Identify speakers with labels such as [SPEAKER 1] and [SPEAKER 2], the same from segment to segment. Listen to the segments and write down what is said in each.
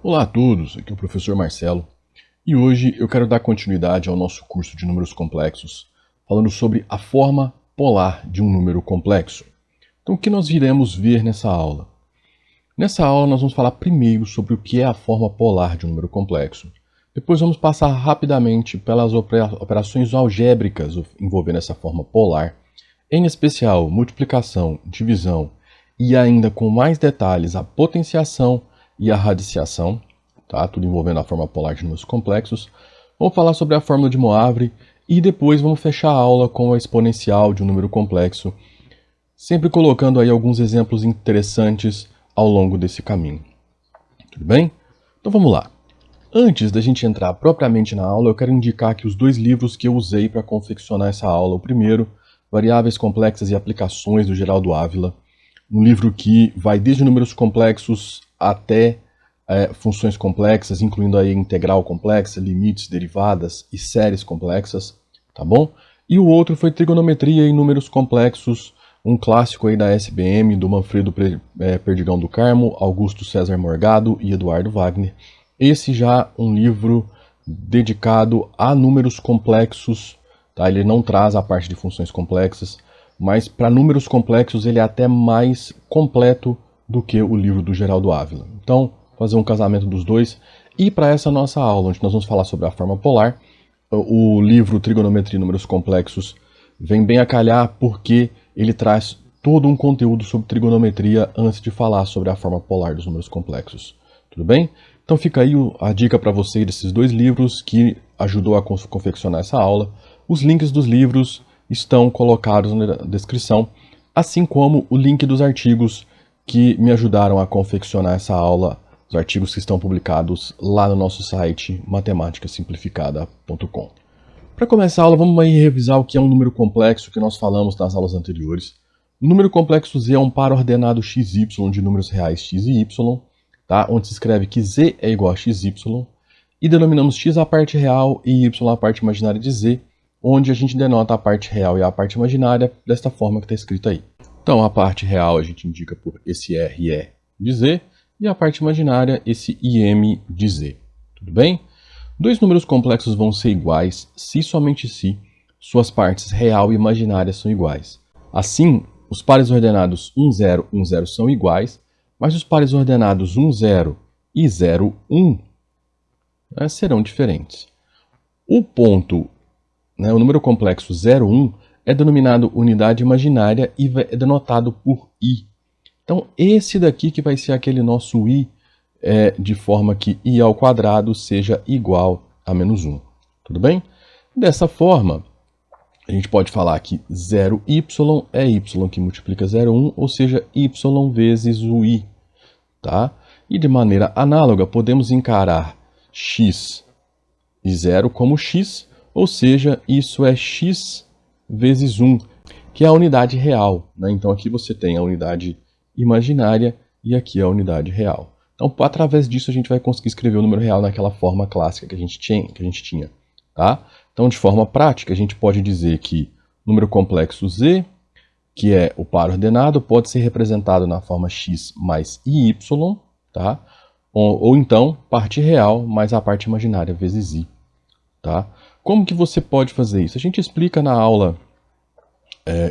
[SPEAKER 1] Olá a todos, aqui é o professor Marcelo e hoje eu quero dar continuidade ao nosso curso de números complexos, falando sobre a forma polar de um número complexo. Então, o que nós iremos ver nessa aula? Nessa aula nós vamos falar primeiro sobre o que é a forma polar de um número complexo. Depois vamos passar rapidamente pelas operações algébricas envolvendo essa forma polar, em especial multiplicação, divisão e ainda com mais detalhes a potenciação e a radiciação, tá? Tudo envolvendo a forma polar de números complexos. Vamos falar sobre a fórmula de Moivre e depois vamos fechar a aula com a exponencial de um número complexo, sempre colocando aí alguns exemplos interessantes ao longo desse caminho. Tudo bem? Então vamos lá. Antes da gente entrar propriamente na aula, eu quero indicar aqui os dois livros que eu usei para confeccionar essa aula. O primeiro, Variáveis Complexas e Aplicações, do Geraldo Ávila. Um livro que vai desde números complexos até funções complexas, incluindo aí integral complexa, limites, derivadas e séries complexas, tá bom? E o outro foi Trigonometria e Números Complexos, um clássico aí da SBM, do Manfredo Perdigão do Carmo, Augusto César Morgado e Eduardo Wagner. Esse já um livro dedicado a números complexos, tá? Ele não traz a parte de funções complexas, mas para números complexos ele é até mais completo do que o livro do Geraldo Ávila. Então, fazer um casamento dos dois. E para essa nossa aula, onde nós vamos falar sobre a forma polar, o livro Trigonometria e Números Complexos vem bem a calhar porque ele traz todo um conteúdo sobre trigonometria antes de falar sobre a forma polar dos números complexos. Tudo bem? Então fica aí a dica para você desses dois livros que ajudou a confeccionar essa aula. Os links dos livros estão colocados na descrição, assim como o link dos artigos que me ajudaram a confeccionar essa aula, os artigos que estão publicados lá no nosso site matematicasimplificada.com. Para começar a aula, vamos aí revisar o que é um número complexo que nós falamos nas aulas anteriores. O número complexo Z é um par ordenado XY de números reais x e y, tá? Onde se escreve que Z é igual a XY, e denominamos x a parte real e y a parte imaginária de Z, onde a gente denota a parte real e a parte imaginária desta forma que está escrito aí. Então, a parte real a gente indica por esse RE de Z, e a parte imaginária esse IM de Z. Tudo bem? Dois números complexos vão ser iguais se e somente se suas partes real e imaginária são iguais. Assim, os pares ordenados 1, 0, 1, 0 são iguais, mas os pares ordenados 1, 0 e 0, 1 serão diferentes. O ponto, o número complexo 0, 1, é denominado unidade imaginária e é denotado por I. Então, esse daqui que vai ser aquele nosso I, de forma que I ao quadrado seja igual a menos 1. Tudo bem? Dessa forma, a gente pode falar que 0y é y que multiplica 0,1, ou seja, y vezes o I. Tá? E de maneira análoga, podemos encarar x e 0 como x, ou seja, isso é x vezes 1, que é a unidade real. Né? Então aqui você tem a unidade imaginária e aqui a unidade real. Então, através disso, a gente vai conseguir escrever o número real naquela forma clássica que a gente tinha. Tá? Então, de forma prática, a gente pode dizer que o número complexo Z, que é o par ordenado, pode ser representado na forma x mais IY, tá? Ou então, parte real mais a parte imaginária vezes I. Tá? Como que você pode fazer isso? A gente explica na aula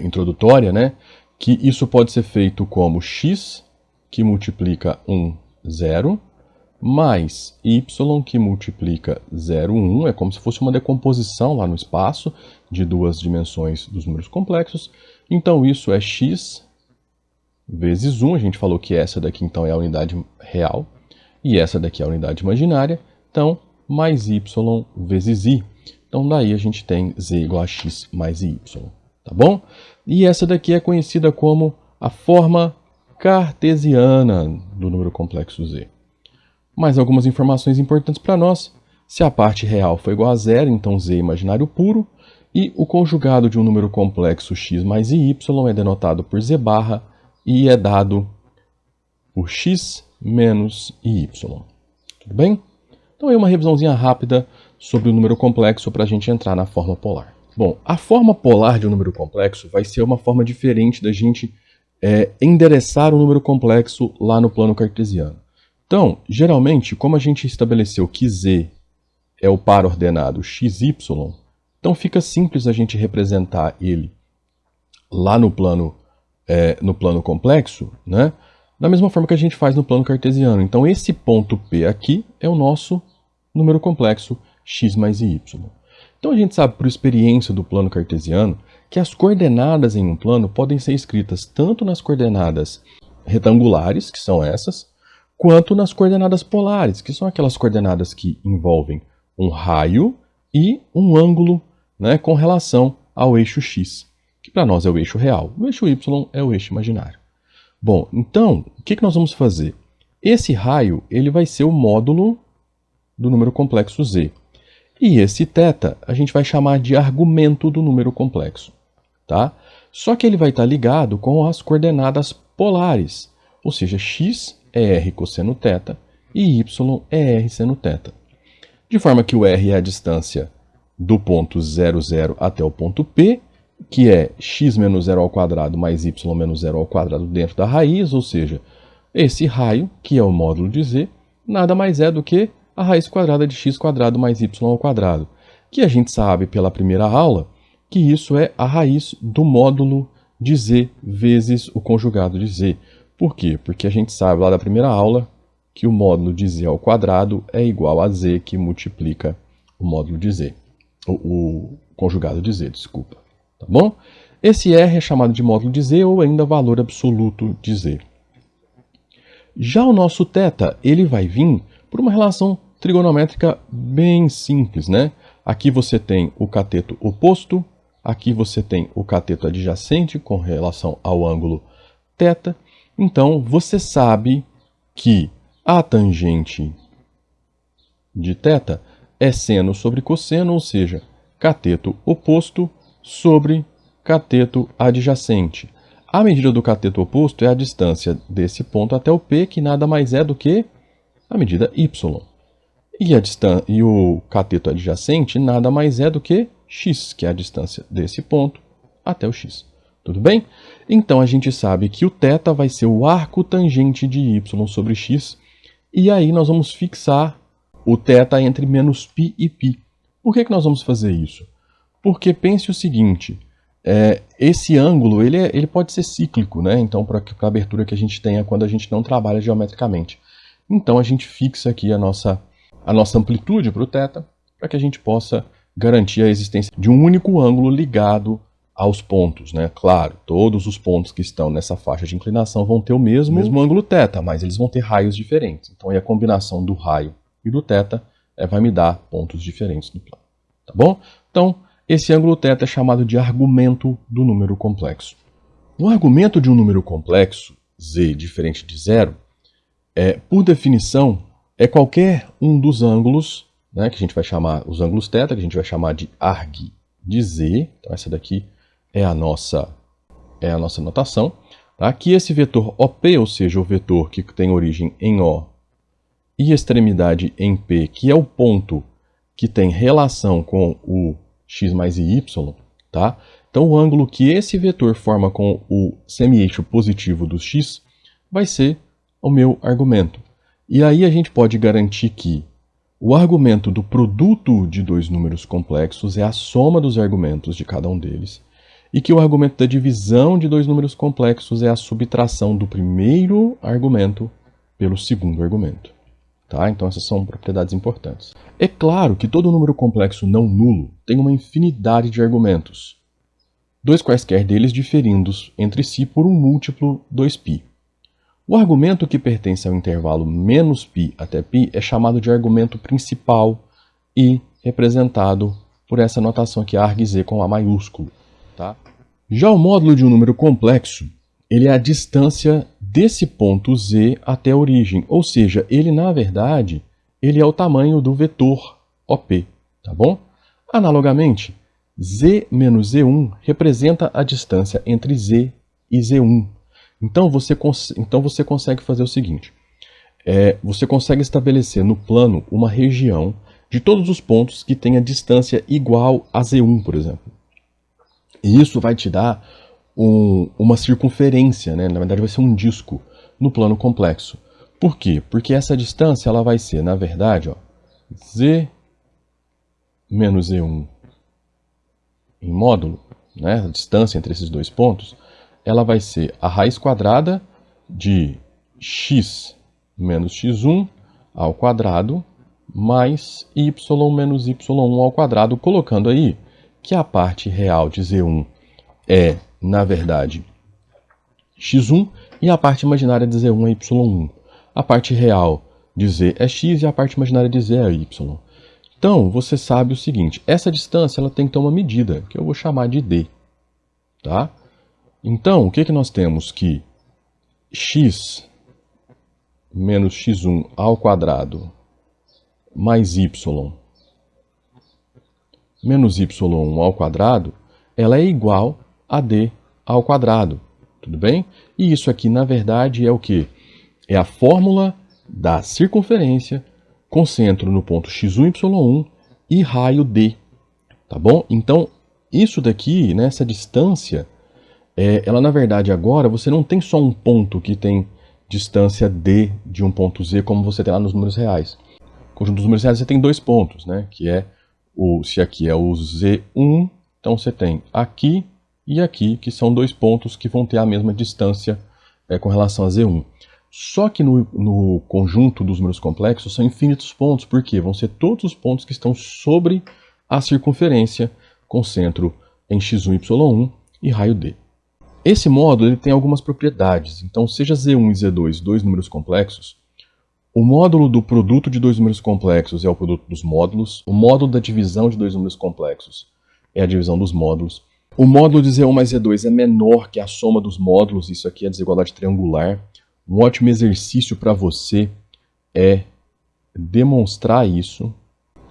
[SPEAKER 1] introdutória, né, que isso pode ser feito como x, que multiplica 1, 0, mais y, que multiplica 0, 1. É como se fosse uma decomposição lá no espaço de duas dimensões dos números complexos. Então, isso é x vezes 1. A gente falou que essa daqui, então, é a unidade real. E essa daqui é a unidade imaginária. Então, mais y vezes i. Então, daí a gente tem z igual a x mais y. Tá bom? E essa daqui é conhecida como a forma cartesiana do número complexo Z. Mais algumas informações importantes para nós. Se a parte real for igual a zero, então Z é imaginário puro. E o conjugado de um número complexo x mais y é denotado por Z barra e é dado por x menos y. Tudo bem? Então, é uma revisãozinha rápida sobre o número complexo para a gente entrar na forma polar. Bom, a forma polar de um número complexo vai ser uma forma diferente da gente endereçar um número complexo lá no plano cartesiano. Então, geralmente, como a gente estabeleceu que z é o par ordenado xy, então fica simples a gente representar ele lá no plano complexo, né? Da mesma forma que a gente faz no plano cartesiano. Então, esse ponto P aqui é o nosso número complexo x mais y. Então, a gente sabe, por experiência do plano cartesiano, que as coordenadas em um plano podem ser escritas tanto nas coordenadas retangulares, que são essas, quanto nas coordenadas polares, que são aquelas coordenadas que envolvem um raio e um ângulo, né, com relação ao eixo x, que para nós é o eixo real. O eixo y é o eixo imaginário. Bom, então, o que nós vamos fazer? Esse raio ele vai ser o módulo do número complexo z. E esse θ a gente vai chamar de argumento do número complexo. Tá? Só que ele vai estar ligado com as coordenadas polares, ou seja, x é r cosseno θ e y é r seno θ. De forma que o r é a distância do ponto 0, 0 até o ponto P, que é x menos 0 ao quadrado mais y menos 0 ao quadrado dentro da raiz, ou seja, esse raio, que é o módulo de z, nada mais é do que a raiz quadrada de x quadrado mais y ao quadrado, que a gente sabe pela primeira aula que isso é a raiz do módulo de z vezes o conjugado de z. Por quê? Porque a gente sabe lá da primeira aula que o módulo de z ao quadrado é igual a z que multiplica o módulo de z, o conjugado de z, desculpa. Tá bom? Esse R é chamado de módulo de z ou ainda valor absoluto de z. Já o nosso θ, ele vai vir por uma relação trigonométrica bem simples, né? Aqui você tem o cateto oposto, aqui você tem o cateto adjacente com relação ao ângulo θ. Então, você sabe que a tangente de θ é seno sobre cosseno, ou seja, cateto oposto sobre cateto adjacente. A medida do cateto oposto é a distância desse ponto até o P, que nada mais é do que a medida y. E o cateto adjacente nada mais é do que x, que é a distância desse ponto até o x. Tudo bem? Então, a gente sabe que o θ vai ser o arco tangente de y sobre x, e aí nós vamos fixar o θ entre menos π e π. Por que nós vamos fazer isso? Porque pense o seguinte, esse ângulo ele pode ser cíclico, né? Então, para a abertura que a gente tenha quando a gente não trabalha geometricamente. Então, a gente fixa aqui a nossa amplitude para o θ, para que a gente possa garantir a existência de um único ângulo ligado aos pontos, né? Claro, todos os pontos que estão nessa faixa de inclinação vão ter o mesmo ângulo θ, mas eles vão ter raios diferentes. Então, aí a combinação do raio e do θ vai me dar pontos diferentes no plano. Tá bom? Então, esse ângulo θ é chamado de argumento do número complexo. O argumento de um número complexo, z diferente de zero, por definição, é qualquer um dos ângulos, né, que a gente vai chamar, os ângulos θ, que a gente vai chamar de arg de z. Então, essa daqui é a nossa notação. Tá? Que esse vetor OP, ou seja, o vetor que tem origem em O e extremidade em P, que é o ponto que tem relação com o x mais y, tá? Então, o ângulo que esse vetor forma com o semi-eixo positivo do x vai ser o meu argumento. E aí a gente pode garantir que o argumento do produto de dois números complexos é a soma dos argumentos de cada um deles, e que o argumento da divisão de dois números complexos é a subtração do primeiro argumento pelo segundo argumento. Tá? Então, essas são propriedades importantes. É claro que todo número complexo não nulo tem uma infinidade de argumentos, dois quaisquer deles diferindo entre si por um múltiplo 2π. O argumento que pertence ao intervalo menos π até π é chamado de argumento principal e representado por essa notação aqui, argz com A maiúsculo. Tá? Já o módulo de um número complexo, ele é a distância desse ponto z até a origem, ou seja, ele na verdade ele é o tamanho do vetor OP, tá bom? Analogamente, z menos z1 representa a distância entre z e z1. Então você consegue fazer o seguinte, você consegue estabelecer no plano uma região de todos os pontos que tenha distância igual a z1, por exemplo. E isso vai te dar uma circunferência, né? Na verdade vai ser um disco no plano complexo. Por quê? Porque essa distância ela vai ser, na verdade, ó, z menos z1 em módulo, né, a distância entre esses dois pontos, ela vai ser a raiz quadrada de x menos x1 ao quadrado mais y menos y1 ao quadrado, colocando aí que a parte real de z1 é, na verdade, x1 e a parte imaginária de z1 é y1. A parte real de z é x e a parte imaginária de z é y. Então, você sabe o seguinte, essa distância ela tem que ter uma medida, que eu vou chamar de d. Tá? Então, o que nós temos? Que x menos x1 ao quadrado mais y menos y1 ao quadrado, ela é igual a d ao quadrado. Tudo bem? E isso aqui, na verdade, é o quê? É a fórmula da circunferência com centro no ponto x1, y1 e raio d. Tá bom? Então, isso daqui, né, essa distância, ela na verdade agora, você não tem só um ponto que tem distância d de um ponto z, como você tem lá nos números reais. No conjunto dos números reais você tem dois pontos, né, que é, se aqui é o z1, então você tem aqui e aqui, que são dois pontos que vão ter a mesma distância com relação a z1. Só que no conjunto dos números complexos são infinitos pontos, porque vão ser todos os pontos que estão sobre a circunferência com centro em x1, y1 e raio d. Esse módulo ele tem algumas propriedades, então seja z1 e z2 dois números complexos, o módulo do produto de dois números complexos é o produto dos módulos, o módulo da divisão de dois números complexos é a divisão dos módulos, o módulo de z1 mais z2 é menor que a soma dos módulos, isso aqui é a desigualdade triangular. Um ótimo exercício para você é demonstrar isso,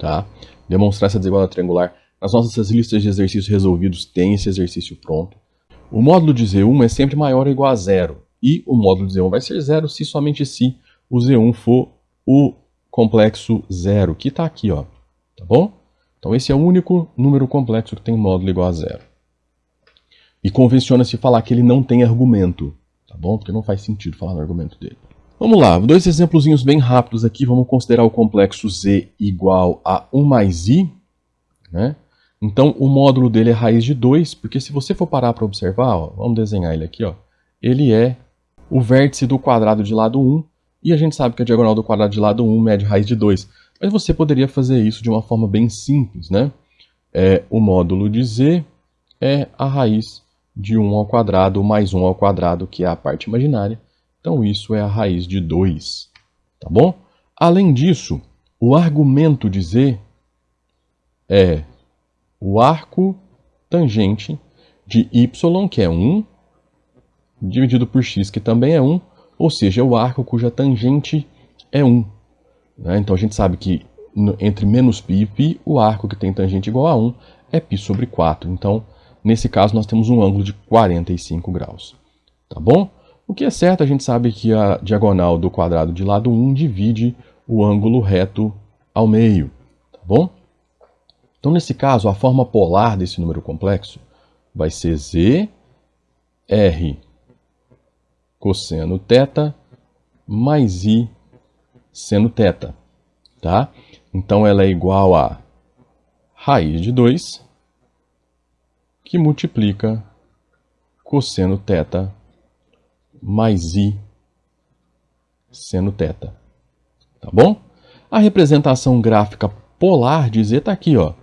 [SPEAKER 1] tá? Demonstrar essa desigualdade triangular. Nas nossas listas de exercícios resolvidos tem esse exercício pronto. O módulo de Z1 é sempre maior ou igual a zero. E o módulo de Z1 vai ser zero se somente se o Z1 for o complexo zero, que está aqui, ó. Tá bom? Então esse é o único número complexo que tem módulo igual a zero. E convenciona-se falar que ele não tem argumento. Tá bom? Porque não faz sentido falar no argumento dele. Vamos lá, dois exemplozinhos bem rápidos aqui. Vamos considerar o complexo Z igual a 1 mais I. Né? Então, o módulo dele é raiz de 2, porque se você for parar para observar, ó, vamos desenhar ele aqui, ó, ele é o vértice do quadrado de lado 1, e a gente sabe que a diagonal do quadrado de lado 1 mede raiz de 2. Mas você poderia fazer isso de uma forma bem simples, né? O módulo de Z é a raiz de 1 ao quadrado mais 1 ao quadrado, que é a parte imaginária. Então, isso é a raiz de 2. Tá bom? Além disso, o argumento de Z é o arco tangente de y, que é 1, dividido por x, que também é 1, ou seja, o arco cuja tangente é 1. Né? Então, a gente sabe que entre menos π e π, o arco que tem tangente igual a 1 é π sobre 4. Então, nesse caso, nós temos um ângulo de 45 graus. Tá bom? O que é certo, a gente sabe que a diagonal do quadrado de lado 1 divide o ângulo reto ao meio. Tá bom? Então, nesse caso, a forma polar desse número complexo vai ser z r cosseno θ mais i seno θ. Tá? Então, ela é igual a raiz de 2 que multiplica cosseno θ mais i seno θ. Tá bom? A representação gráfica polar de Z está aqui, ó.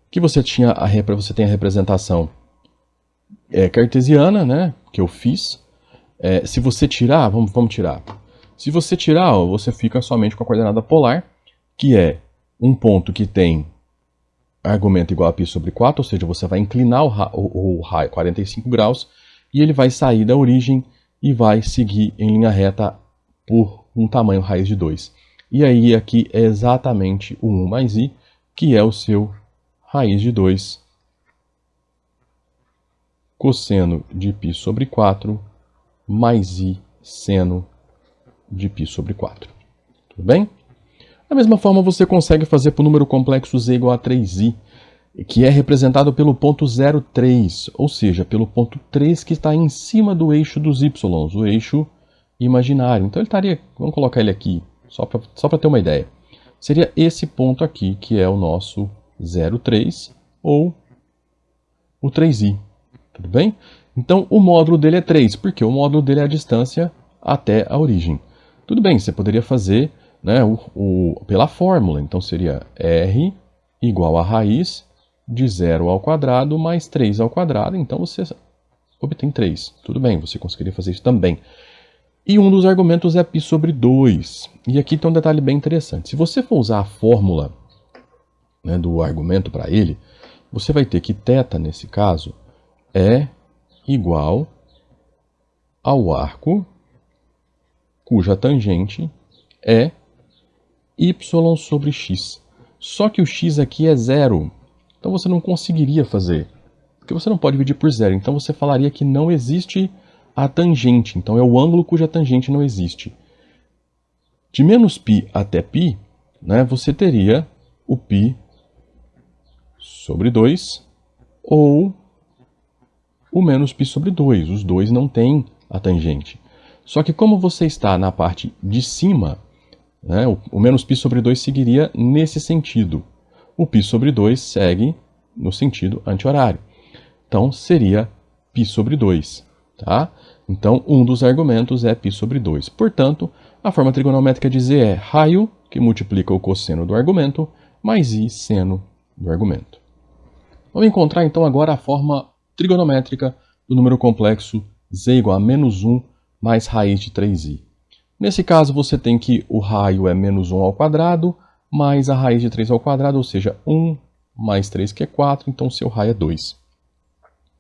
[SPEAKER 1] Que você tem a representação cartesiana, né? Que eu fiz. Se você tirar, vamos tirar. Se você tirar, ó, você fica somente com a coordenada polar, que é um ponto que tem argumento igual a π sobre 4, ou seja, você vai inclinar o raio 45 graus e ele vai sair da origem e vai seguir em linha reta por um tamanho raiz de 2. E aí aqui é exatamente o 1 mais i, que é o seu raiz de 2 cosseno de π sobre 4 mais i seno de π sobre 4. Tudo bem? Da mesma forma, você consegue fazer para o número complexo z igual a 3i, que é representado pelo ponto 0,3, ou seja, pelo ponto 3 que está em cima do eixo dos y, o eixo imaginário. Então ele estaria, vamos colocar ele aqui, só para ter uma ideia. Seria esse ponto aqui, que é o nosso 0,3 ou o 3i. Tudo bem? Então o módulo dele é 3, porque o módulo dele é a distância até a origem. Tudo bem, você poderia fazer, né, pela fórmula. Então seria r igual a raiz de 0 ao quadrado mais 3 ao quadrado. Então você obtém 3. Tudo bem, você conseguiria fazer isso também. E um dos argumentos é π sobre 2. E aqui tem um detalhe bem interessante. Se você for usar a fórmula, né, do argumento para ele, você vai ter que θ, nesse caso, é igual ao arco cuja tangente é y sobre x. Só que o x aqui é 0. Então você não conseguiria fazer, porque você não pode dividir por 0. Então você falaria que não existe a tangente. Então é o ângulo cuja tangente não existe. De menos π até π, né, você teria o π sobre 2 ou o menos π sobre 2. Os dois não têm a tangente. Só que como você está na parte de cima, né, o menos π sobre 2 seguiria nesse sentido. O π sobre 2 segue no sentido anti-horário. Então seria π sobre 2. Tá? Então um dos argumentos é π sobre 2. Portanto, a forma trigonométrica de z é raio, que multiplica o cosseno do argumento, mais i seno do argumento. Vamos encontrar então agora a forma trigonométrica do número complexo z igual a menos 1 mais raiz de 3i. Nesse caso, você tem que o raio é menos 1 ao quadrado, mais a raiz de 3 ao quadrado, ou seja, 1 mais 3, que é 4, então seu raio é 2.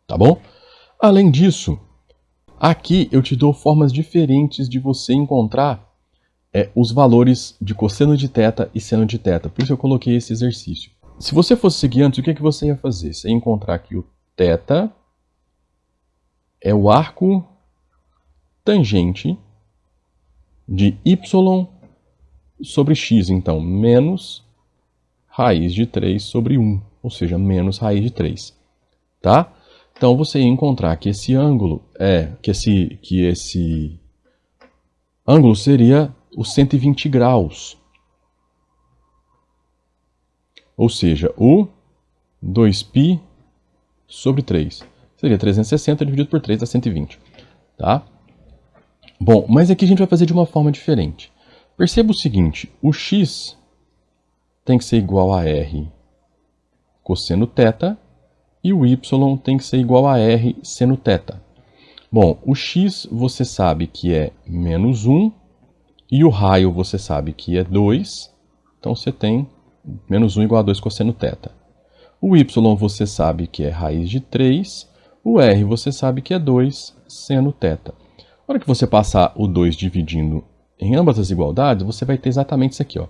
[SPEAKER 1] Tá bom? Além disso, aqui eu te dou formas diferentes de você encontrar os valores de cosseno de θ e seno de θ. Por isso eu coloquei esse exercício. Se você fosse seguir antes, o que você ia fazer? Você ia encontrar que o θ é o arco tangente de y sobre x, então, menos raiz de 3 sobre 1, ou seja, menos raiz de 3. Tá? Então você ia encontrar que esse ângulo esse ângulo seria os 120 graus. Ou seja, o 2π sobre 3. Seria 360 dividido por 3 dá 120. Tá? Bom, mas aqui a gente vai fazer de uma forma diferente. Perceba o seguinte, o x tem que ser igual a r cosseno θ e o y tem que ser igual a r seno θ. Bom, o x você sabe que é menos 1 e o raio você sabe que é 2. Então você tem menos 1 igual a 2 cosseno θ. O y você sabe que é raiz de 3. O r você sabe que é 2 seno θ. Na hora que você passar o 2 dividindo em ambas as igualdades, você vai ter exatamente isso aqui, ó.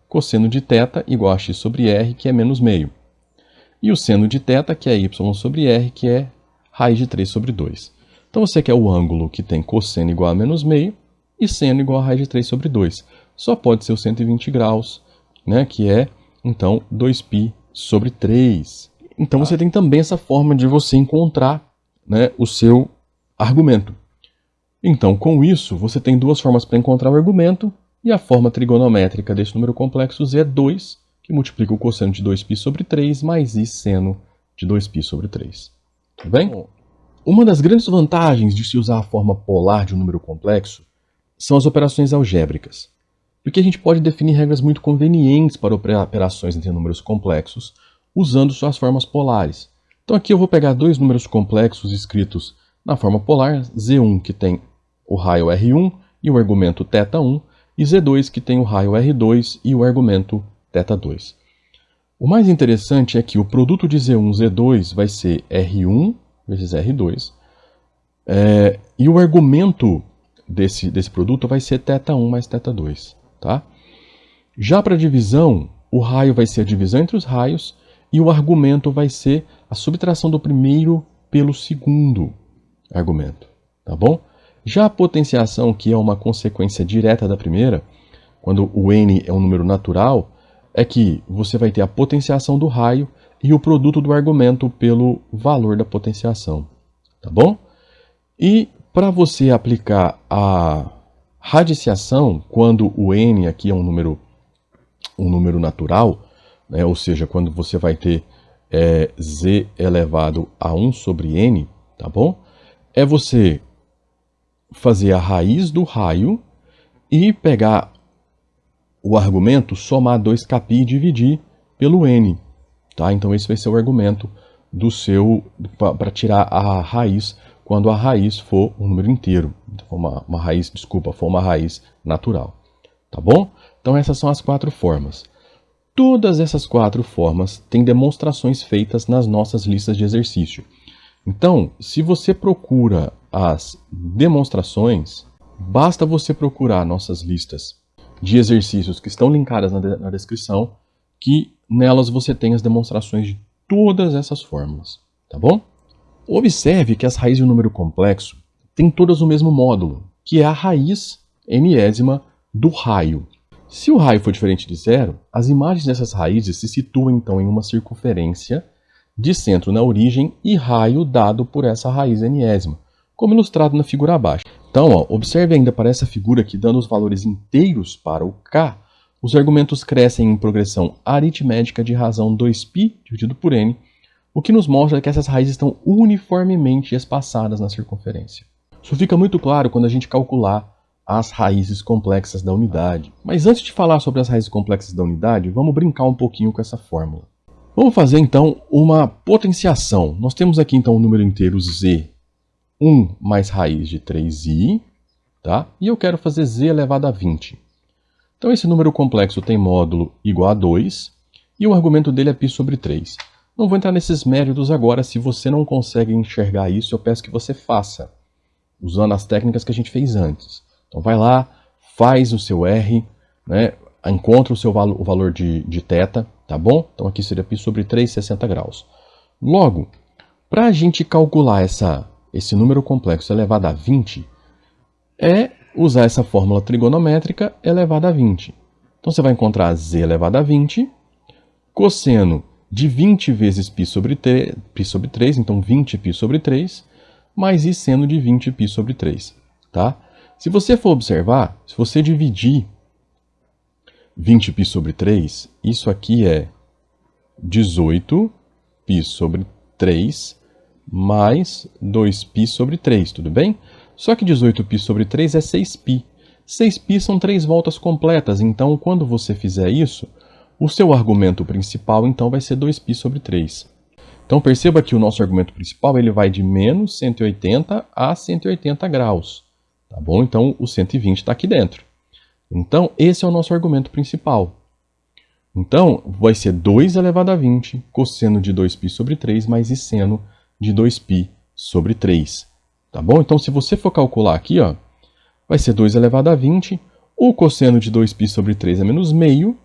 [SPEAKER 1] Cosseno de θ igual a x sobre r, que é menos meio. E o seno de θ, que é y sobre r, que é raiz de 3 sobre 2. Então você quer o ângulo que tem cosseno igual a menos meio e seno igual a raiz de 3 sobre 2. Só pode ser os 120 graus, né, que é, então, 2π sobre 3. Então você tem também essa forma de você encontrar, né, o seu argumento. Então, com isso, você tem duas formas para encontrar o argumento, e a forma trigonométrica desse número complexo z é 2, que multiplica o cosseno de 2π sobre 3, mais i seno de 2π sobre 3. Tudo bem? Bom, uma das grandes vantagens de se usar a forma polar de um número complexo são as operações algébricas, porque a gente pode definir regras muito convenientes para operações entre números complexos, usando suas formas polares. Então aqui eu vou pegar dois números complexos escritos na forma polar, z1 que tem o raio r1 e o argumento θ1, e z2 que tem o raio r2 e o argumento θ2. O mais interessante é que o produto de z1 e z2 vai ser r1 vezes r2, e o argumento desse produto vai ser θ1 mais θ2. Tá? Já para a divisão, o raio vai ser a divisão entre os raios e o argumento vai ser a subtração do primeiro pelo segundo argumento. Tá bom? Já a potenciação, que é uma consequência direta da primeira, quando o n é um número natural, é que você vai ter a potenciação do raio e o produto do argumento pelo valor da potenciação. Tá bom? E para você aplicar Radiciação, quando o n aqui é um número natural, né, ou seja, quando você vai ter z elevado a 1 sobre n, tá bom? É você fazer a raiz do raio e pegar o argumento, somar 2κπ e dividir pelo n. Tá? Então esse vai ser o argumento para tirar a raiz quando a raiz for um número inteiro. For uma raiz natural. Tá bom? Então essas são as 4 formas. Todas essas 4 formas têm demonstrações feitas nas nossas listas de exercício. Então, se você procura as demonstrações, basta você procurar nossas listas de exercícios que estão linkadas na descrição, que nelas você tem as demonstrações de todas essas fórmulas, tá bom? Observe que as raízes de um número complexo têm todas o mesmo módulo, que é a raiz nésima do raio. Se o raio for diferente de zero, as imagens dessas raízes se situam então em uma circunferência de centro na origem e raio dado por essa raiz nésima, como ilustrado na figura abaixo. Então, observe ainda para essa figura que, dando os valores inteiros para o k, os argumentos crescem em progressão aritmética de razão 2π dividido por n, o que nos mostra que essas raízes estão uniformemente espaçadas na circunferência. Isso fica muito claro quando a gente calcular as raízes complexas da unidade. Mas antes de falar sobre as raízes complexas da unidade, vamos brincar um pouquinho com essa fórmula. Vamos fazer então uma potenciação. Nós temos aqui então o número inteiro z, 1 mais raiz de 3i, tá? E eu quero fazer z elevado a 20. Então esse número complexo tem módulo igual a 2 e o argumento dele é π sobre 3. Não vou entrar nesses méritos agora. Se você não consegue enxergar isso, eu peço que você faça, usando as técnicas que a gente fez antes. Então vai lá, faz o seu R, né, encontra o valor de θ, tá bom? Então aqui seria π sobre 3, 60 graus. Logo, para a gente calcular esse número complexo elevado a 20, é usar essa fórmula trigonométrica elevada a 20. Então você vai encontrar z elevado a 20, cosseno de 20 vezes π sobre 3, então 20π sobre 3, mais i seno de 20π sobre 3. Tá? Se você for observar, se você dividir 20π sobre 3, isso aqui é 18π sobre 3 mais 2π sobre 3, tudo bem? Só que 18π sobre 3 é 6π. 6π são 3 voltas completas, então quando você fizer isso, o seu argumento principal então vai ser 2π sobre 3. Então perceba que o nosso argumento principal ele vai de menos 180 a 180 graus. Tá bom? Então o 120 está aqui dentro. Então esse é o nosso argumento principal. Então vai ser 2 elevado a 20 cosseno de 2π sobre 3 mais i seno de 2π sobre 3. Tá bom? Então se você for calcular aqui, ó, vai ser 2 elevado a 20, o cosseno de 2π sobre 3 é menos meio,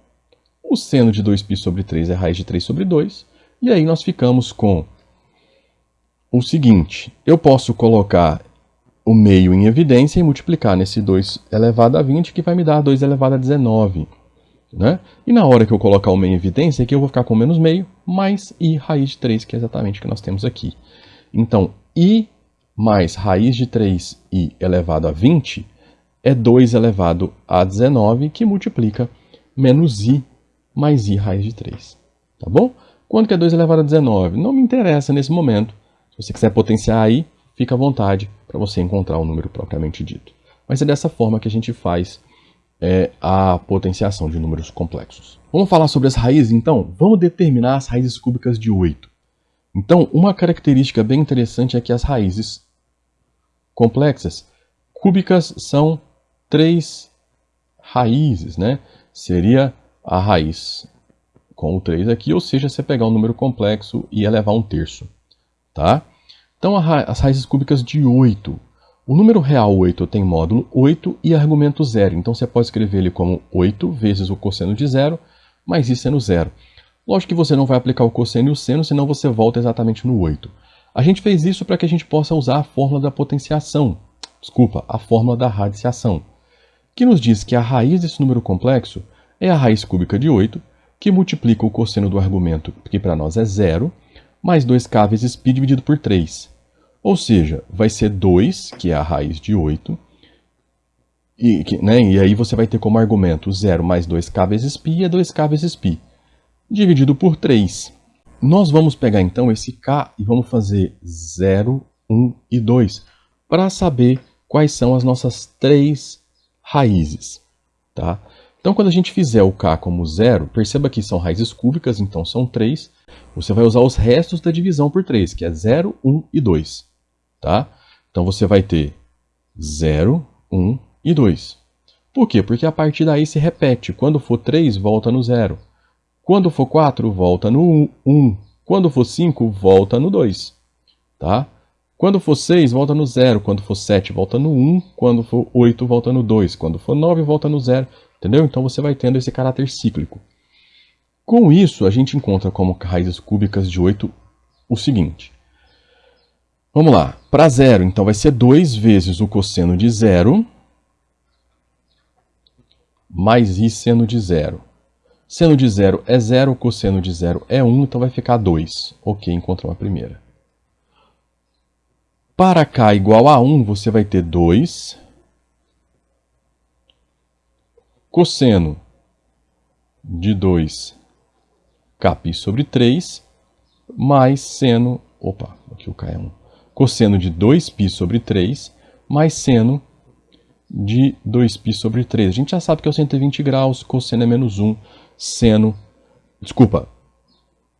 [SPEAKER 1] o seno de 2π sobre 3 é raiz de 3 sobre 2, e aí nós ficamos com o seguinte: eu posso colocar o meio em evidência e multiplicar nesse 2 elevado a 20, que vai me dar 2 elevado a 19. Né? E na hora que eu colocar o meio em evidência, aqui eu vou ficar com menos meio, mais i raiz de 3, que é exatamente o que nós temos aqui. Então, i mais raiz de 3i elevado a 20 é 2 elevado a 19, que multiplica menos i mais i raiz de 3. Tá bom? Quanto que é 2 elevado a 19? Não me interessa nesse momento. Se você quiser potenciar aí, fica à vontade para você encontrar o número propriamente dito. Mas é dessa forma que a gente faz a potenciação de números complexos. Vamos falar sobre as raízes, então? Vamos determinar as raízes cúbicas de 8. Então, uma característica bem interessante é que as raízes complexas cúbicas são 3 raízes, né? Seria a raiz com o 3 aqui, ou seja, você pegar um número complexo e elevar um terço. Tá? Então, as raízes cúbicas de 8. O número real 8 tem módulo 8 e argumento 0. Então, você pode escrever ele como 8 vezes o cosseno de 0, mais i seno 0. Lógico que você não vai aplicar o cosseno e o seno, senão você volta exatamente no 8. A gente fez isso para que a gente possa usar a fórmula da potenciação. Desculpa, a fórmula da radiciação. Que nos diz que a raiz desse número complexo é a raiz cúbica de 8, que multiplica o cosseno do argumento, que para nós é 0, mais 2k vezes π dividido por 3. Ou seja, vai ser 2, que é a raiz de 8, E aí você vai ter como argumento 0 mais 2k vezes π é 2k vezes π, dividido por 3. Nós vamos pegar então esse k e vamos fazer 0, 1 e 2, para saber quais são as nossas 3 raízes. Tá? Então, quando a gente fizer o k como 0, perceba que são raízes cúbicas, então são 3. Você vai usar os restos da divisão por 3, que é 0, 1 e 2. Tá? Então, você vai ter 0, 1 e 2. Por quê? Porque a partir daí se repete. Quando for 3, volta no 0. Quando for 4, volta no 1. Quando for 5, volta no 2. Tá? Quando for 6, volta no 0. Quando for 7, volta no 1. Quando for 8, volta no 2. Quando for 9, volta no 0. Entendeu? Então você vai tendo esse caráter cíclico. Com isso, a gente encontra como raízes cúbicas de 8 o seguinte. Vamos lá. Para 0, então vai ser 2 vezes o cosseno de 0 mais i seno de 0. Seno de 0 é 0, cosseno de 0 é 1, então vai ficar 2. Ok, encontramos a primeira. Para k igual a 1, você vai ter 2 cosseno de 2 kπ sobre 3 mais seno... Opa, aqui o k é 1. Cosseno de 2π sobre 3 mais seno de 2π sobre 3. A gente já sabe que é o 120 graus, cosseno é menos 1, seno... Desculpa,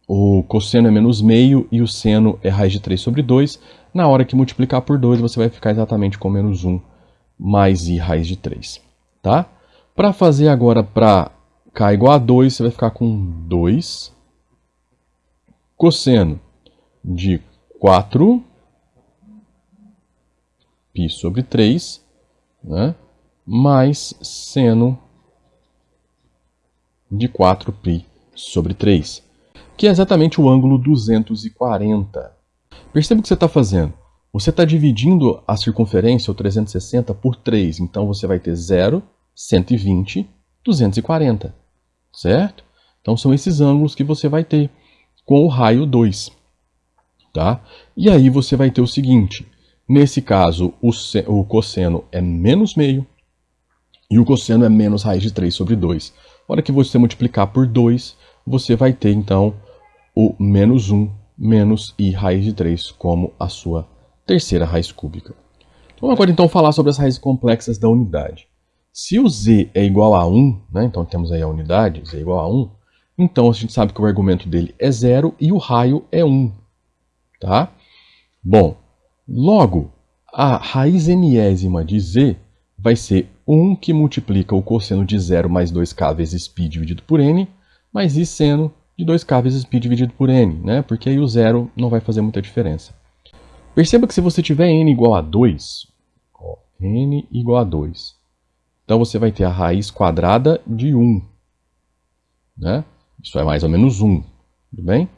[SPEAKER 1] o cosseno é menos meio e o seno é raiz de 3 sobre 2. Na hora que multiplicar por 2, você vai ficar exatamente com menos 1 mais i raiz de 3. Tá? Para fazer agora para k igual a 2, você vai ficar com 2 cosseno de 4π sobre 3, né, mais seno de 4π sobre 3, que é exatamente o ângulo 240. Perceba o que você está fazendo. Você está dividindo a circunferência, o 360, por 3. Então você vai ter 0, 120, 240. Certo? Então são esses ângulos que você vai ter com o raio 2. Tá? E aí você vai ter o seguinte. Nesse caso, o cosseno é menos meio e o cosseno é menos raiz de 3 sobre 2. Na hora que você multiplicar por 2, você vai ter então o menos 1 menos i raiz de 3 como a sua terceira raiz cúbica. Vamos agora então falar sobre as raízes complexas da unidade. Se o z é igual a 1, né, então temos aí a unidade, z é igual a 1, então a gente sabe que o argumento dele é 0 e o raio é 1. Tá? Bom, logo, a raiz nésima de z vai ser 1 que multiplica o cosseno de 0 mais 2k vezes π dividido por n, mais i seno de 2k vezes π dividido por n, né? Porque aí o 0 não vai fazer muita diferença. Perceba que se você tiver n igual a 2, n igual a 2, então você vai ter a raiz quadrada de 1. Né? Isso é mais ou menos 1, tudo bem?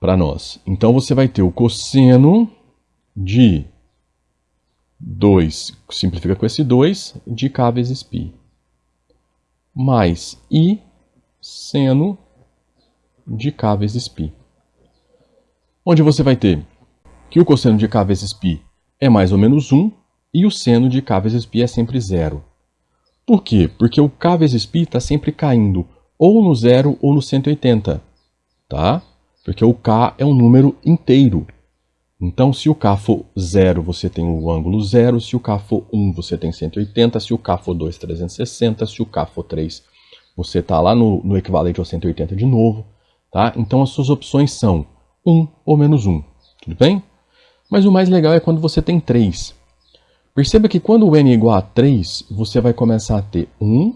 [SPEAKER 1] Para nós. Então você vai ter o cosseno de 2, simplifica com esse 2, de k vezes π, mais i seno de k vezes π. Onde você vai ter que o cosseno de k vezes π é mais ou menos 1 e o seno de k vezes π é sempre 0. Por quê? Porque o k vezes π está sempre caindo ou no 0 ou no 180. Tá? Porque o k é um número inteiro. Então, se o k for 0, você tem o ângulo 0. Se o k for 1, você tem 180. Se o k for 2, 360. Se o k for 3, você está lá no equivalente ao 180 de novo. Tá? Então, as suas opções são 1 ou menos 1. Tudo bem? Mas o mais legal é quando você tem 3. Perceba que quando o n é igual a 3, você vai começar a ter 1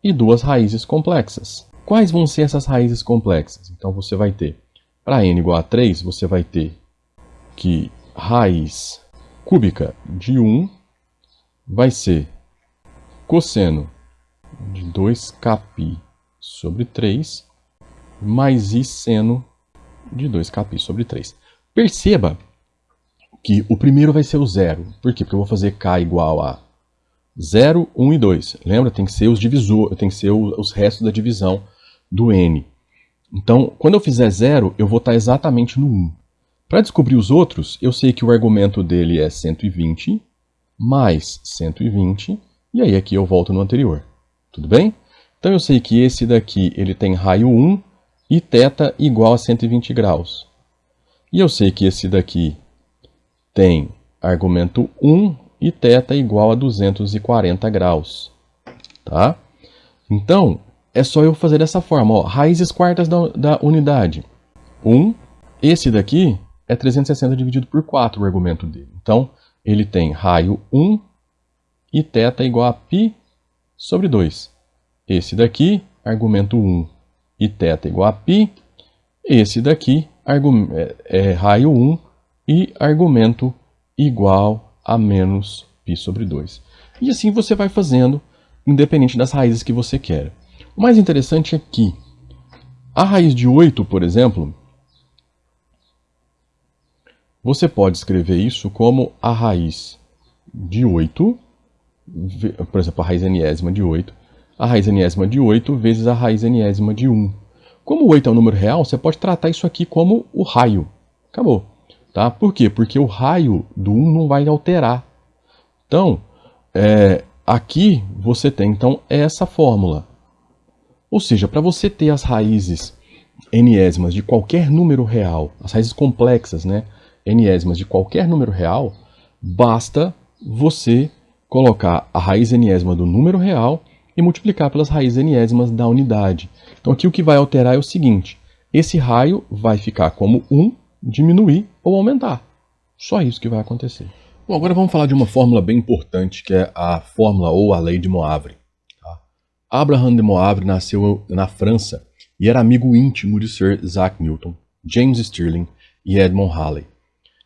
[SPEAKER 1] e 2 raízes complexas. Quais vão ser essas raízes complexas? Então você vai ter, para n igual a 3, você vai ter que raiz cúbica de 1 vai ser cosseno de 2kπ sobre 3 mais i seno de 2kπ sobre 3. Perceba que o primeiro vai ser o 0. Por quê? Porque eu vou fazer k igual a 0, 1 e 2. Lembra? Tem que ser os divisores, tem que ser os restos da divisão do n. Então, quando eu fizer 0, eu vou estar exatamente no 1. Para descobrir os outros, eu sei que o argumento dele é 120 mais 120 E aí aqui eu volto no anterior. Tudo bem? Então eu sei que esse daqui ele tem raio 1 e θ igual a 120 graus. E eu sei que esse daqui tem argumento 1 e θ igual a 240 graus. Tá? Então, é só eu fazer dessa forma. Ó, raízes quartas da unidade. 1. Esse daqui é 360 dividido por 4, o argumento dele. Então, ele tem raio 1 e θ igual a π sobre 2. Esse daqui, argumento 1 e θ igual a π. Esse daqui, raio 1 e argumento igual a menos π sobre 2. E assim você vai fazendo, independente das raízes que você quer. O mais interessante é que a raiz de 8, por exemplo, você pode escrever isso como a raiz de 8, por exemplo, a raiz enésima de 8, a raiz enésima de 8 vezes a raiz enésima de 1. Como o 8 é um número real, você pode tratar isso aqui como o raio. Acabou. Tá? Por quê? Porque o raio do 1 não vai alterar. Então, aqui você tem então essa fórmula. Ou seja, para você ter as raízes enésimas de qualquer número real, as raízes complexas, né, enésimas de qualquer número real, basta você colocar a raiz enésima do número real e multiplicar pelas raízes enésimas da unidade. Então aqui o que vai alterar é o seguinte: esse raio vai ficar como 1, diminuir ou aumentar. Só isso que vai acontecer. Bom, agora vamos falar de uma fórmula bem importante, que é a fórmula ou a lei de Moivre. Tá? Abraham de Moivre nasceu na França e era amigo íntimo de Sir Isaac Newton, James Stirling e Edmond Halley.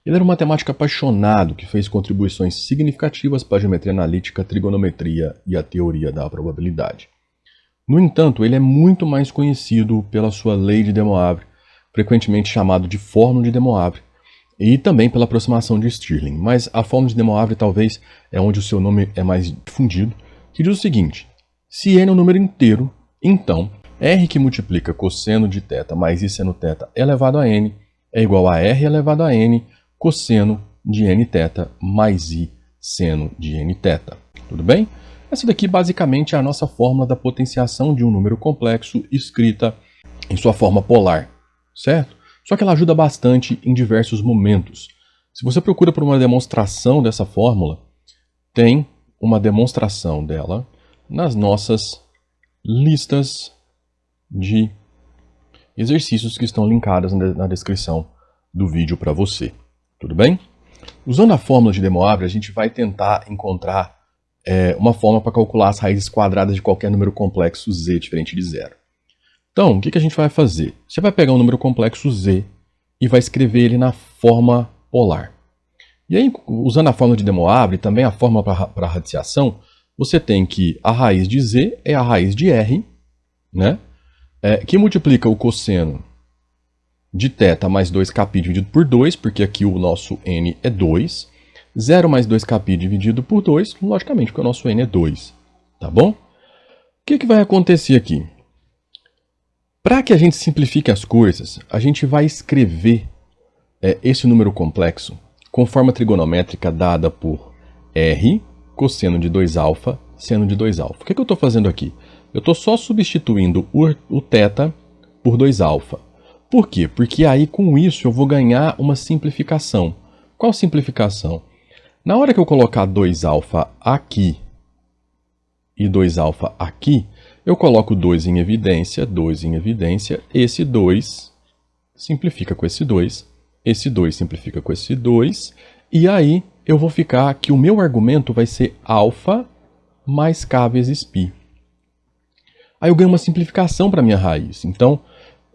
[SPEAKER 1] Ele era um matemático apaixonado que fez contribuições significativas para a geometria analítica, trigonometria e a teoria da probabilidade. No entanto, ele é muito mais conhecido pela sua lei de De Moivre, frequentemente chamado de fórmula de De Moivre, e também pela aproximação de Stirling. Mas a fórmula de De Moivre talvez é onde o seu nome é mais difundido, que diz o seguinte: se n é um número inteiro, então r que multiplica cosseno de θ mais i seno θ elevado a n é igual a r elevado a n cosseno de nθ mais i seno de nθ. Tudo bem? Essa daqui basicamente é a nossa fórmula da potenciação de um número complexo escrita em sua forma polar, certo? Só que ela ajuda bastante em diversos momentos. Se você procura por uma demonstração dessa fórmula, tem uma demonstração dela nas nossas listas de exercícios que estão linkadas na descrição do vídeo para você. Tudo bem? Usando a fórmula de De Moivre, a gente vai tentar encontrar uma forma para calcular as raízes quadradas de qualquer número complexo z diferente de zero. Então, o que a gente vai fazer? Você vai pegar um número complexo z e vai escrever ele na forma polar. E aí, usando a fórmula de De Moivre e também a fórmula para radiciação, você tem que a raiz de z é a raiz de r, né? Que multiplica o cosseno de θ mais 2kπ dividido por 2, porque aqui o nosso n é 2. 0 mais 2kπ dividido por 2, logicamente, porque o nosso n é 2. Tá bom? O que vai acontecer aqui? Para que a gente simplifique as coisas, a gente vai escrever esse número complexo com forma trigonométrica dada por r cosseno de 2α seno de 2α. O que eu estou fazendo aqui? Eu estou só substituindo o θ por 2α. Por quê? Porque aí com isso eu vou ganhar uma simplificação. Qual simplificação? Na hora que eu colocar 2α aqui e 2α aqui, eu coloco 2 em evidência, esse 2 simplifica com esse 2 simplifica com esse 2, e aí eu vou ficar que o meu argumento vai ser α mais k vezes π. Aí eu ganho uma simplificação para a minha raiz. Então,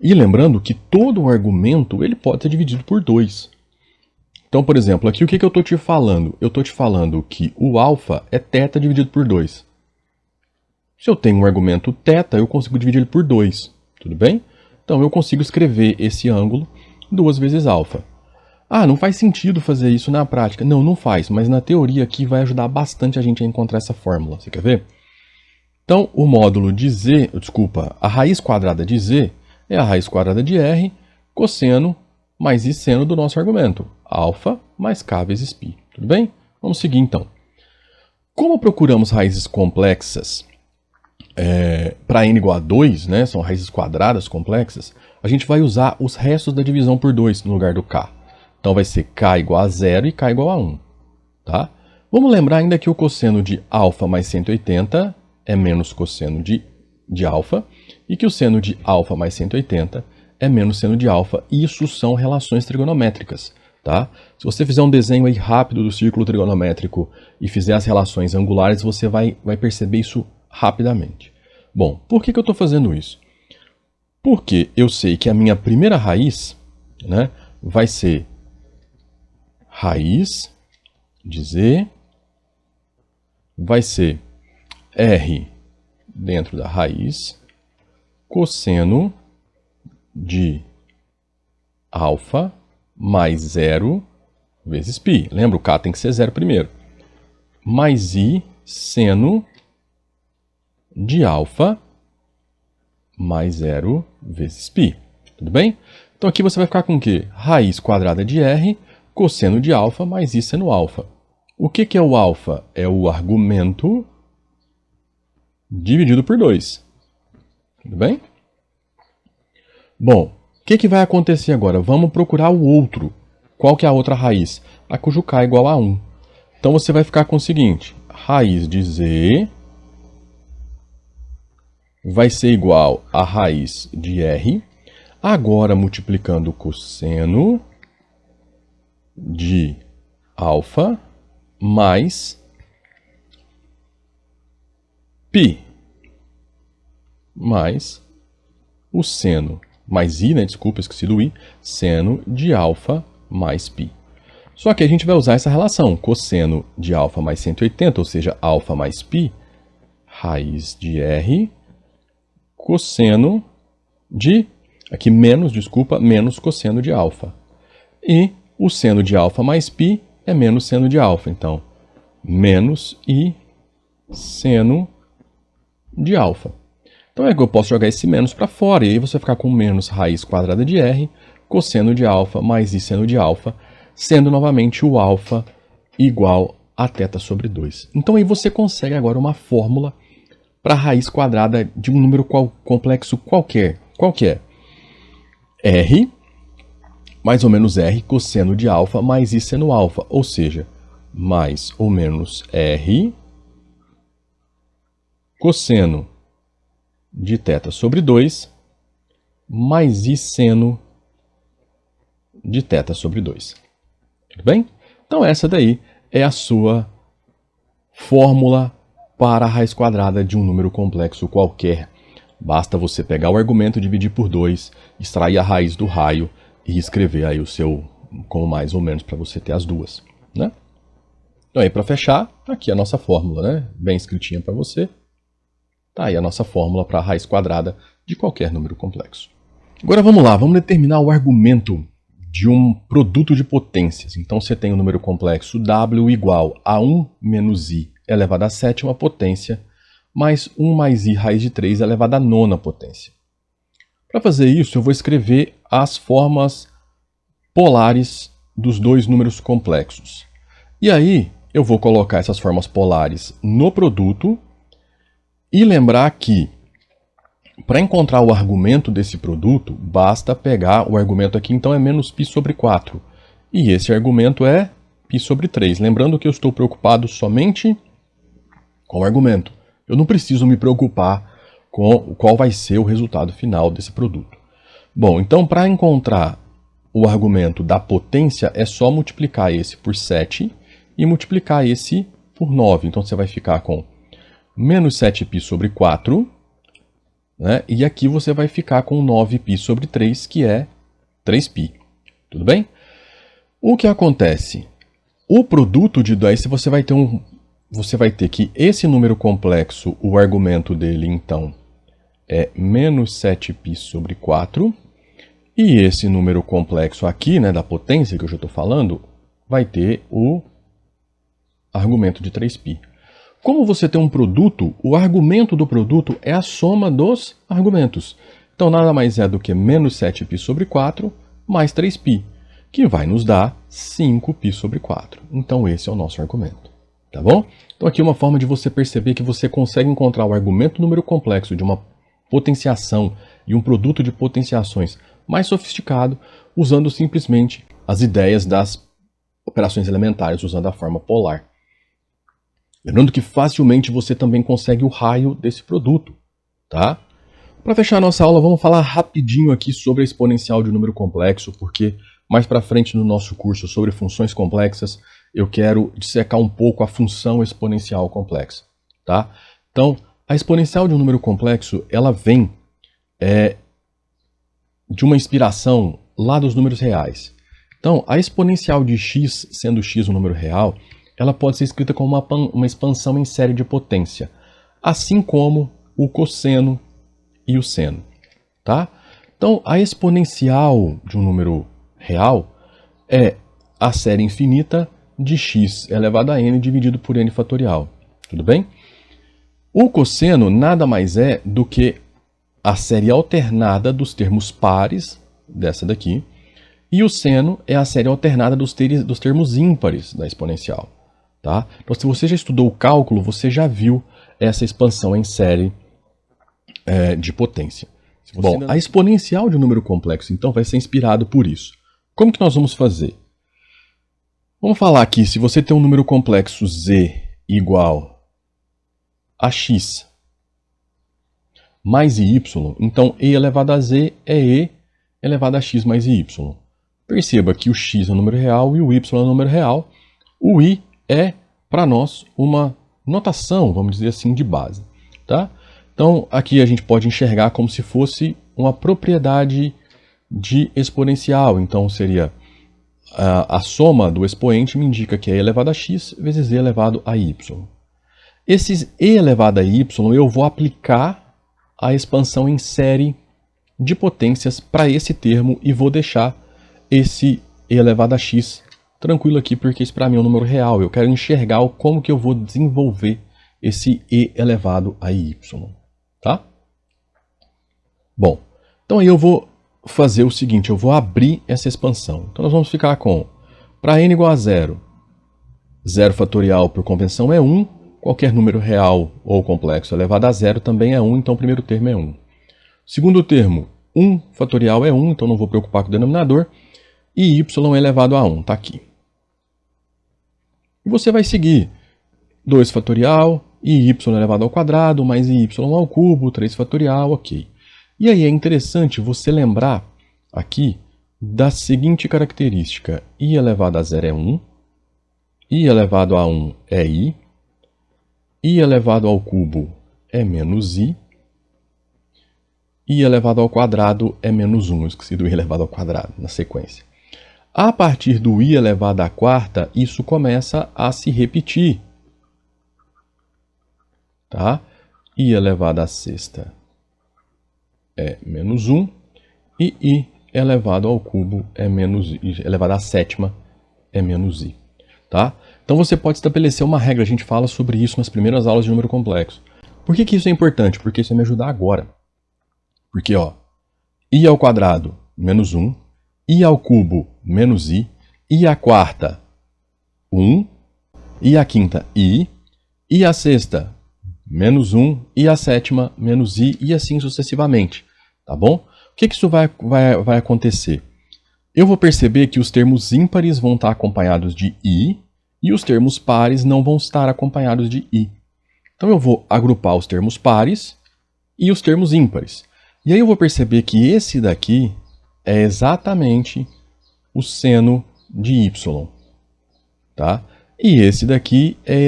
[SPEAKER 1] e lembrando que todo o argumento ele pode ser dividido por 2. Então, por exemplo, aqui o que eu estou te falando? Eu estou te falando que o α é θ dividido por 2. Se eu tenho um argumento θ, eu consigo dividir ele por 2. Tudo bem? Então, eu consigo escrever esse ângulo 2 vezes α. Ah, não faz sentido fazer isso na prática. Não, não faz, mas na teoria aqui vai ajudar bastante a gente a encontrar essa fórmula. Você quer ver? Então, o módulo de z, a raiz quadrada de z é a raiz quadrada de r cosseno mais i seno do nosso argumento. α mais k vezes π. Tudo bem? Vamos seguir então. Como procuramos raízes complexas para n igual a 2, né, são raízes quadradas complexas, a gente vai usar os restos da divisão por 2 no lugar do k. Então vai ser k igual a 0 e k igual a 1. Tá? Vamos lembrar ainda que o cosseno de α mais 180 é menos cosseno de alfa, e que o seno de α mais 180 é menos seno de alfa. Isso são relações trigonométricas. Tá? Se você fizer um desenho aí rápido do círculo trigonométrico e fizer as relações angulares, você vai perceber isso rapidamente. Bom, por que eu estou fazendo isso? Porque eu sei que a minha primeira raiz, né, vai ser raiz de z, vai ser r dentro da raiz, cosseno de alfa mais 0 vezes π. Lembra, o k tem que ser 0 primeiro. Mais i seno de alfa mais 0 vezes π. Tudo bem? Então aqui você vai ficar com o quê? Raiz quadrada de r, cosseno de alfa mais i seno alfa. O que é o alfa? É o argumento dividido por 2. Tudo bem? Bom, o que vai acontecer agora? Vamos procurar o outro. Qual que é a outra raiz? A cujo k é igual a 1. Então você vai ficar com o seguinte. Raiz de z vai ser igual a raiz de r. Agora multiplicando o cosseno de alfa mais π. Mais o seno. Mais i, né? Desculpa, esqueci do i. Seno de alfa mais π. Só que a gente vai usar essa relação. Cosseno de alfa mais 180, ou seja, alfa mais π, raiz de r, cosseno de, aqui menos, desculpa, menos cosseno de alfa. E o seno de alfa mais π é menos seno de alfa. Então, menos i seno de alfa. Então é que eu posso jogar esse menos para fora, e aí você vai ficar com menos raiz quadrada de r, cosseno de alfa mais i seno de alfa, sendo novamente o alfa igual a θ sobre 2. Então aí você consegue agora uma fórmula para a raiz quadrada de um número complexo qualquer. Qual que é? R, mais ou menos r, cosseno de alfa mais i seno alfa, ou seja, mais ou menos r, cosseno de θ sobre 2, mais i seno de θ sobre 2. Tudo bem? Então essa daí é a sua fórmula para a raiz quadrada de um número complexo qualquer. Basta você pegar o argumento, dividir por 2, extrair a raiz do raio e escrever aí o seu como mais ou menos para você ter as duas, né? Então aí para fechar, aqui a nossa fórmula, né? Bem escritinha para você. Tá aí a nossa fórmula para a raiz quadrada de qualquer número complexo. Agora vamos lá, vamos determinar o argumento de um produto de potências. Então você tem o número complexo w igual a 1 menos i elevado à sétima potência, mais 1 mais i raiz de 3 elevado à nona potência. Para fazer isso, eu vou escrever as formas polares dos dois números complexos. E aí, eu vou colocar essas formas polares no produto e lembrar que, para encontrar o argumento desse produto, basta pegar o argumento aqui, então é menos π sobre 4. E esse argumento é π sobre 3. Lembrando que eu estou preocupado somente com o argumento. Eu não preciso me preocupar com qual vai ser o resultado final desse produto. Bom, então para encontrar o argumento da potência, é só multiplicar esse por 7 e multiplicar esse por 9. Então você vai ficar com menos 7π sobre 4, né? E aqui você vai ficar com 9π sobre 3, que é 3π. Tudo bem? O que acontece? O produto de 10, você vai ter que esse número complexo, o argumento dele, então, é menos 7π sobre 4. E esse número complexo aqui, né, da potência que eu já estou falando, vai ter o argumento de 3π. Como você tem um produto, o argumento do produto é a soma dos argumentos. Então, nada mais é do que menos 7π sobre 4 mais 3π, que vai nos dar 5π sobre 4. Então, esse é o nosso argumento. Tá bom? Então aqui é uma forma de você perceber que você consegue encontrar o argumento número complexo de uma potenciação e um produto de potenciações mais sofisticado, usando simplesmente as ideias das operações elementares, usando a forma polar. Lembrando que facilmente você também consegue o raio desse produto, tá? Para fechar a nossa aula, vamos falar rapidinho aqui sobre a exponencial de um número complexo, porque mais para frente no nosso curso sobre funções complexas, eu quero dissecar um pouco a função exponencial complexa, tá? Então, a exponencial de um número complexo, ela vem de uma inspiração lá dos números reais. Então, a exponencial de x, sendo x um número real, ela pode ser escrita como uma expansão em série de potência, assim como o cosseno e o seno, tá? Então, a exponencial de um número real é a série infinita de x elevado a n dividido por n fatorial, tudo bem? O cosseno nada mais é do que a série alternada dos termos pares, dessa daqui, e o seno é a série alternada dos termos ímpares da exponencial, tá? Então, se você já estudou o cálculo, você já viu essa expansão em série de potência. Bom, a exponencial de um número complexo, então, vai ser inspirado por isso. Como que nós vamos fazer? Vamos falar aqui, se você tem um número complexo z igual a x mais y, então e elevado a z é e elevado a x mais y. Perceba que o x é um número real e o y é um número real. O i é, para nós, uma notação, vamos dizer assim, de base, tá? Então, aqui a gente pode enxergar como se fosse uma propriedade de exponencial. Então, seria a soma do expoente me indica que é e elevado a x vezes e elevado a y. Esses e elevado a y eu vou aplicar a expansão em série de potências para esse termo e vou deixar esse e elevado a x tranquilo aqui, porque isso para mim é um número real. Eu quero enxergar como que eu vou desenvolver esse e elevado a y, tá? Bom, então aí eu vou fazer o seguinte, eu vou abrir essa expansão. Então nós vamos ficar com, para n igual a 0, 0 fatorial por convenção é 1, qualquer número real ou complexo elevado a 0 também é 1, então o primeiro termo é 1. Segundo termo, 1 fatorial é 1, então não vou preocupar com o denominador, e y é elevado a 1, está aqui. E você vai seguir 2 fatorial, e y elevado ao quadrado, mais y ao cubo, 3 fatorial, ok. E aí é interessante você lembrar aqui da seguinte característica, i elevado a 0 é 1, i elevado a 1 é i elevado ao cubo é menos i elevado ao quadrado é menos 1, eu esqueci do i elevado ao quadrado na sequência. A partir do i elevado à quarta, isso começa a se repetir, tá? I elevado à sexta é menos 1 e i elevado ao cubo é menos i, elevado à sétima é menos i, tá? Então você pode estabelecer uma regra, a gente fala sobre isso nas primeiras aulas de número complexo. Por que isso é importante? Porque isso vai me ajudar agora. Porque, ó, i ao quadrado menos 1, i ao cubo menos i à quarta 1, i à quinta i à sexta menos 1, i à sétima menos i e assim sucessivamente, tá bom? O que isso vai acontecer? Eu vou perceber que os termos ímpares vão estar acompanhados de i e os termos pares não vão estar acompanhados de i. Então eu vou agrupar os termos pares e os termos ímpares. E aí eu vou perceber que esse daqui é exatamente o seno de y, tá? E esse daqui é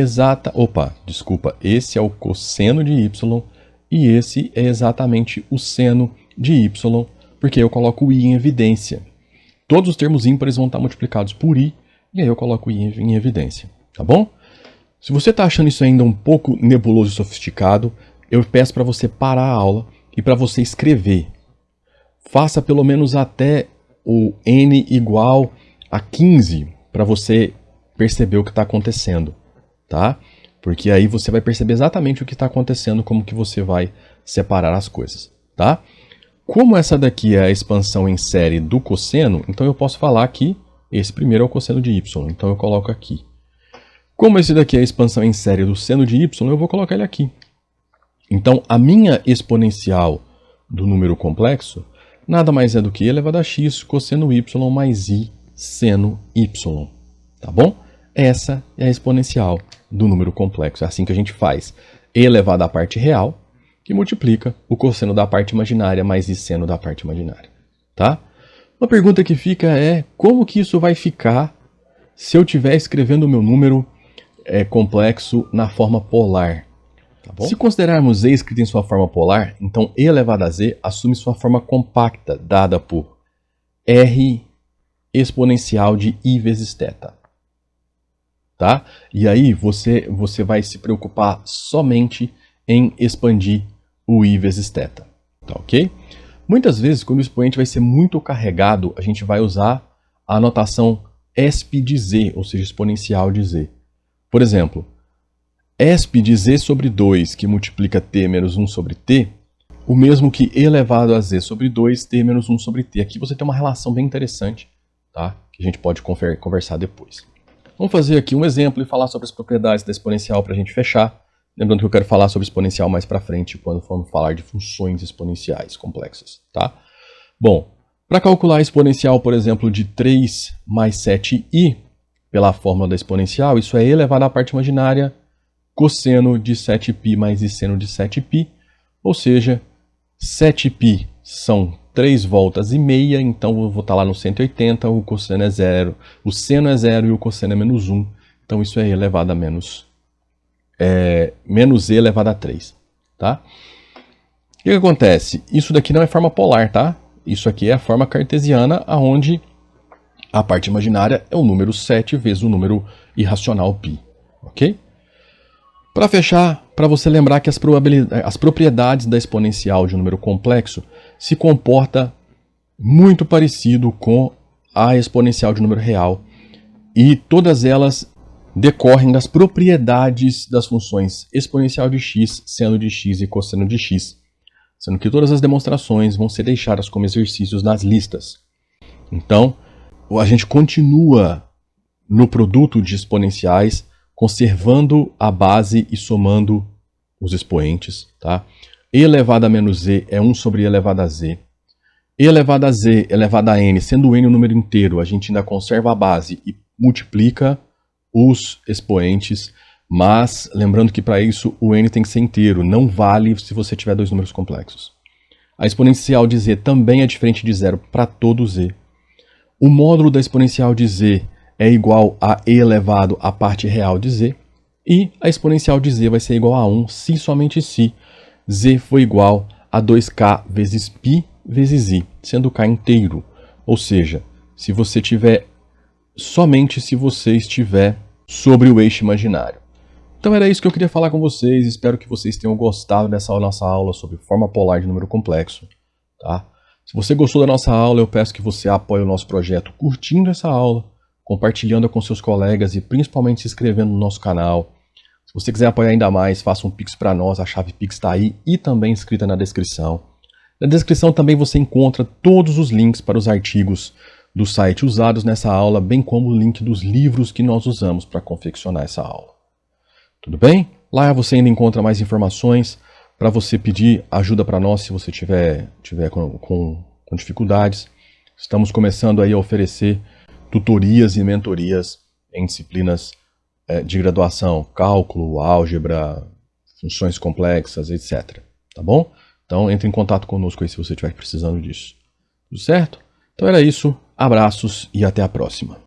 [SPEAKER 1] esse é o cosseno de y e esse é exatamente o seno de y, porque eu coloco o i em evidência. Todos os termos ímpares vão estar multiplicados por i, e aí eu coloco o i em evidência, tá bom? Se você está achando isso ainda um pouco nebuloso e sofisticado, eu peço para você parar a aula e para você escrever. Faça pelo menos até o n igual a 15 para você perceber o que está acontecendo, tá? Porque aí você vai perceber exatamente o que está acontecendo, como que você vai separar as coisas, tá? Como essa daqui é a expansão em série do cosseno, então eu posso falar que esse primeiro é o cosseno de y, então eu coloco aqui. Como esse daqui é a expansão em série do seno de y, eu vou colocar ele aqui. Então, a minha exponencial do número complexo nada mais é do que e elevado a x cosseno y mais i seno y. Tá bom? Essa é a exponencial do número complexo. É assim que a gente faz. E elevado à parte real, que multiplica o cosseno da parte imaginária mais i seno da parte imaginária. Tá? Uma pergunta que fica é, como que isso vai ficar se eu estiver escrevendo o meu número complexo na forma polar? Tá bom? Se considerarmos e escrito em sua forma polar, então e elevado a z assume sua forma compacta, dada por r exponencial de i vezes θ. Tá? E aí você vai se preocupar somente em expandir o i vezes θ. Tá, ok? Muitas vezes, quando o expoente vai ser muito carregado, a gente vai usar a notação exp de z, ou seja, exponencial de z. Por exemplo, exp de z sobre 2, que multiplica t menos 1 sobre t, o mesmo que e elevado a z sobre 2, t menos 1 sobre t. Aqui você tem uma relação bem interessante, tá? Que a gente pode conversar depois. Vamos fazer aqui um exemplo e falar sobre as propriedades da exponencial para a gente fechar. Lembrando que eu quero falar sobre exponencial mais para frente, quando formos falar de funções exponenciais complexas, tá? Bom, para calcular a exponencial, por exemplo, de 3 mais 7i, pela fórmula da exponencial, isso é e elevado à parte imaginária cosseno de 7π mais i seno de 7π, ou seja, 7π são 3 voltas e meia, então eu vou estar lá no 180, o cosseno é 0, o seno é 0 e o cosseno é menos 1, então isso é e elevado a menos e elevado a 3, tá? O que acontece? Isso daqui não é forma polar, tá? Isso aqui é a forma cartesiana, onde a parte imaginária é o número 7 vezes o número irracional π, ok? Para fechar, para você lembrar que as propriedades da exponencial de um número complexo se comporta muito parecido com a exponencial de um número real e todas elas decorrem das propriedades das funções exponencial de x, seno de x e cosseno de x, sendo que todas as demonstrações vão ser deixadas como exercícios nas listas. Então, a gente continua no produto de exponenciais, conservando a base e somando os expoentes, tá? E elevado a menos z é 1 sobre e elevado a z. E elevado a z elevado a n, sendo n um número inteiro, a gente ainda conserva a base e multiplica os expoentes, mas lembrando que para isso o n tem que ser inteiro, não vale se você tiver dois números complexos. A exponencial de z também é diferente de zero para todo z. O módulo da exponencial de z é igual a e elevado à parte real de z, e a exponencial de z vai ser igual a 1 se e somente se z for igual a 2k vezes π vezes i, sendo k inteiro. Ou seja, se você tiver somente se você estiver sobre o eixo imaginário. Então era isso que eu queria falar com vocês, espero que vocês tenham gostado dessa nossa aula sobre forma polar de número complexo, tá? Se você gostou da nossa aula, eu peço que você apoie o nosso projeto curtindo essa aula, compartilhando com seus colegas e principalmente se inscrevendo no nosso canal. Se você quiser apoiar ainda mais, faça um Pix para nós, a chave Pix está aí e também escrita na descrição. Na descrição também você encontra todos os links para os artigos do site usados nessa aula, bem como o link dos livros que nós usamos para confeccionar essa aula. Tudo bem? Lá você ainda encontra mais informações para você pedir ajuda para nós se você tiver com dificuldades. Estamos começando aí a oferecer tutorias e mentorias em disciplinas de graduação, cálculo, álgebra, funções complexas, etc. Tá bom? Então entre em contato conosco aí se você estiver precisando disso. Tudo certo? Então era isso, abraços e até a próxima.